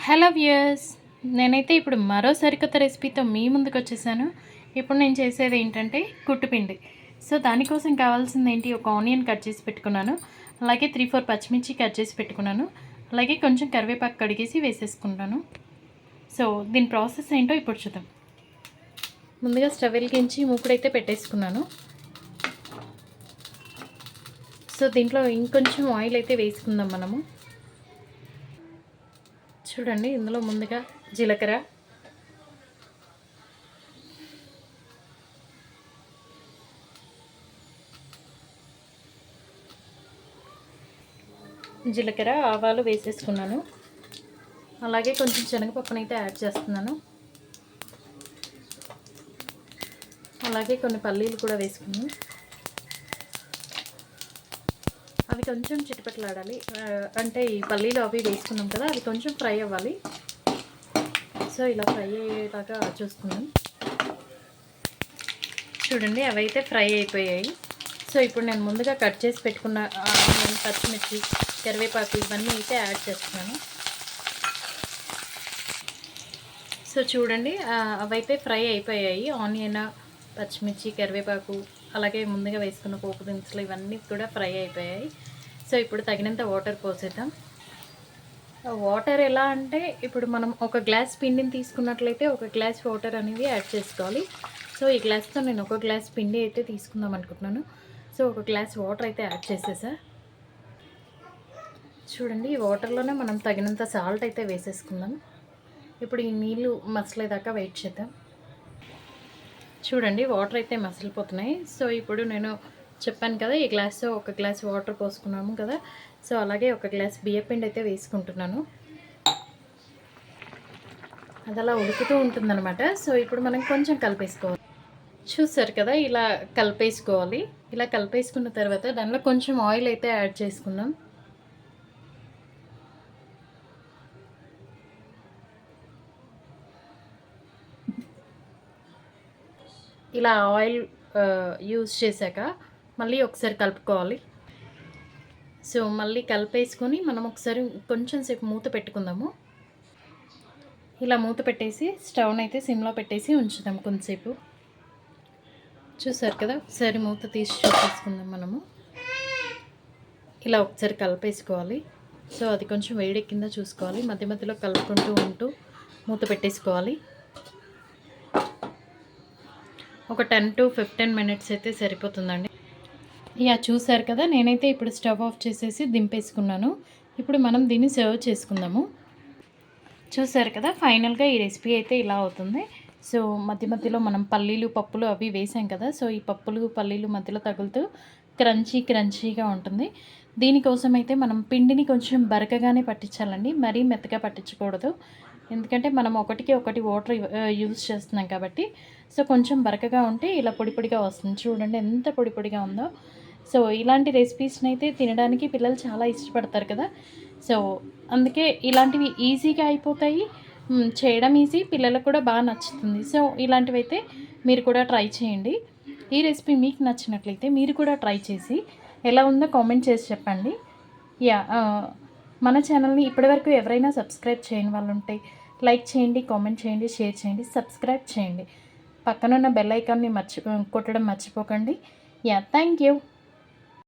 Hello viewers, నేనైతే ఇప్పుడు మరో సరికొత్త రెసిపీతో మీ ముందుకు వచ్చేసాను. ఇప్పుడు నేను చేసేది ఏంటంటే కుట్టుపిండి. సో దానికోసం కావాల్సింది ఏంటి, ఒక ఆనియన్ కట్ చేసి పెట్టుకున్నాను, అలాగే 3-4 పచ్చిమిర్చి కట్ చేసి పెట్టుకున్నాను, అలాగే కొంచెం కరివేపాకు కడిగేసి వేసేసుకుంటాను. సో దీని ప్రాసెస్ ఏంటో ఇప్పుడు చూద్దాం. ముందుగా స్టవ్ వెలిగించి మూకుడైతే పెట్టేసుకున్నాను. సో దీంట్లో ఇంకొంచెం ఆయిల్ అయితే వేసుకుందాం మనము. చూడండి, ఇందులో ముందుగా జీలకర్ర, ఆవాలు వేసేసుకున్నాను. అలాగే కొంచెం శనగపప్పును అయితే యాడ్ చేస్తున్నాను. అలాగే కొన్ని పల్లీలు కూడా వేసుకున్నాను. అవి కొంచెం చిటపటలాడాలి. అంటే ఈ పల్లీలు అవి వేసుకున్నాం కదా, అవి కొంచెం ఫ్రై అవ్వాలి. సో ఇలా ఫ్రై అయ్యేలాగా చూసుకున్నాం. చూడండి, అవి అయితే ఫ్రై అయిపోయాయి. సో ఇప్పుడు నేను ముందుగా కట్ చేసి పెట్టుకున్న పచ్చిమిర్చి, కరివేపాకు ఇవన్నీ అయితే యాడ్ చేస్తున్నాను. సో చూడండి, అవైతే ఫ్రై అయిపోయాయి. ఆనియన్, పచ్చిమిర్చి, కరివేపాకు, అలాగే ముందుగా వేసుకున్న పోపు దినుసులు ఇవన్నీ కూడా ఫ్రై అయిపోయాయి. సో ఇప్పుడు తగినంత వాటర్ పోసేద్దాం. వాటర్ ఎలా అంటే, ఇప్పుడు మనం ఒక గ్లాస్ పిండిని తీసుకున్నట్లయితే ఒక గ్లాస్ వాటర్ అనేది యాడ్ చేసుకోవాలి. సో ఈ గ్లాస్తో నేను ఒక గ్లాస్ పిండి అయితే తీసుకుందాం అనుకుంటున్నాను. సో ఒక గ్లాస్ వాటర్ అయితే యాడ్ చేసేసా. చూడండి, ఈ వాటర్లోనే మనం తగినంత సాల్ట్ అయితే వేసేసుకుందాం. ఇప్పుడు ఈ నీళ్ళు మసలేదాకా వెయిట్ చేద్దాం. చూడండి, వాటర్ అయితే మసిలిపోతున్నాయి. సో ఇప్పుడు నేను చెప్పాను కదా, ఈ గ్లాస్తో ఒక గ్లాస్ వాటర్ పోసుకున్నాము కదా, సో అలాగే ఒక గ్లాస్ బియ్యపిండి అయితే వేసుకుంటున్నాను. అది అలా ఉడుకుతూ ఉంటుందన్నమాట. సో ఇప్పుడు మనం కొంచెం కలిపేసుకోవాలి. చూసారు కదా, ఇలా కలిపేసుకోవాలి. ఇలా కలిపేసుకున్న తర్వాత దానిలో కొంచెం ఆయిల్ అయితే యాడ్ చేసుకుందాం. ఇలా ఆయిల్ యూజ్ చేశాక మళ్ళీ ఒకసారి కలుపుకోవాలి. సో మళ్ళీ కలిపేసుకొని మనం ఒకసారి కొంచెం సేపు మూత పెట్టుకుందాము. ఇలా మూత పెట్టేసి స్టవ్ని అయితే సిమ్లో పెట్టేసి ఉంచుదాం కొంతసేపు. చూసారు కదా, ఒకసారి మూత తీసి చూసేసుకుందాం మనము. ఇలా ఒకసారి కలిపేసుకోవాలి. సో అది కొంచెం వేడెక్కిందా చూసుకోవాలి. మధ్య మధ్యలో కలుపుకుంటూ ఉంటూ మూత పెట్టేసుకోవాలి. ఒక 10 to 15 మినిట్స్ అయితే సరిపోతుందండి. ఇక చూసారు కదా, నేనైతే ఇప్పుడు స్టవ్ ఆఫ్ చేసేసి దింపేసుకున్నాను. ఇప్పుడు మనం దీన్ని సర్వ్ చేసుకుందాము. చూసారు కదా, ఫైనల్గా ఈ రెసిపీ అయితే ఇలా అవుతుంది. సో మధ్య మధ్యలో మనం పల్లీలు, పప్పులు అవి వేసాం కదా, సో ఈ పప్పులు, పల్లీలు మధ్యలో తగులుతూ క్రంచీగా ఉంటుంది. దీనికోసం అయితే మనం పిండిని కొంచెం బరకగానే పట్టించాలండి, మరీ మెత్తగా పట్టించకూడదు. ఎందుకంటే మనం ఒకటికి ఒకటి వాటర్ యూజ్ చేస్తున్నాం కాబట్టి. సో కొంచెం బరకగా ఉంటే ఇలా పొడి పొడిగా వస్తుంది. చూడండి ఎంత పొడి పొడిగా ఉందో. సో ఇలాంటి రెసిపీస్ని అయితే తినడానికి పిల్లలు చాలా ఇష్టపడతారు కదా. సో అందుకే ఇలాంటివి ఈజీగా అయిపోతాయి, చేయడం ఈజీ, పిల్లలకు కూడా బాగా నచ్చుతుంది. సో ఇలాంటివి అయితే మీరు కూడా ట్రై చేయండి. ఈ రెసిపీ మీకు నచ్చినట్లయితే మీరు కూడా ట్రై చేసి ఎలా ఉందో కామెంట్ చేసి చెప్పండి. మన ఛానల్ని ఇప్పటివరకు ఎవరైనా సబ్స్క్రైబ్ చేయని వాళ్ళు ఉంటే లైక్ చేయండి, కామెంట్ చేయండి, షేర్ చేయండి, సబ్స్క్రైబ్ చేయండి. పక్కనున్న బెల్ ఐకాన్ని కొట్టడం మర్చిపోకండి. Thank you.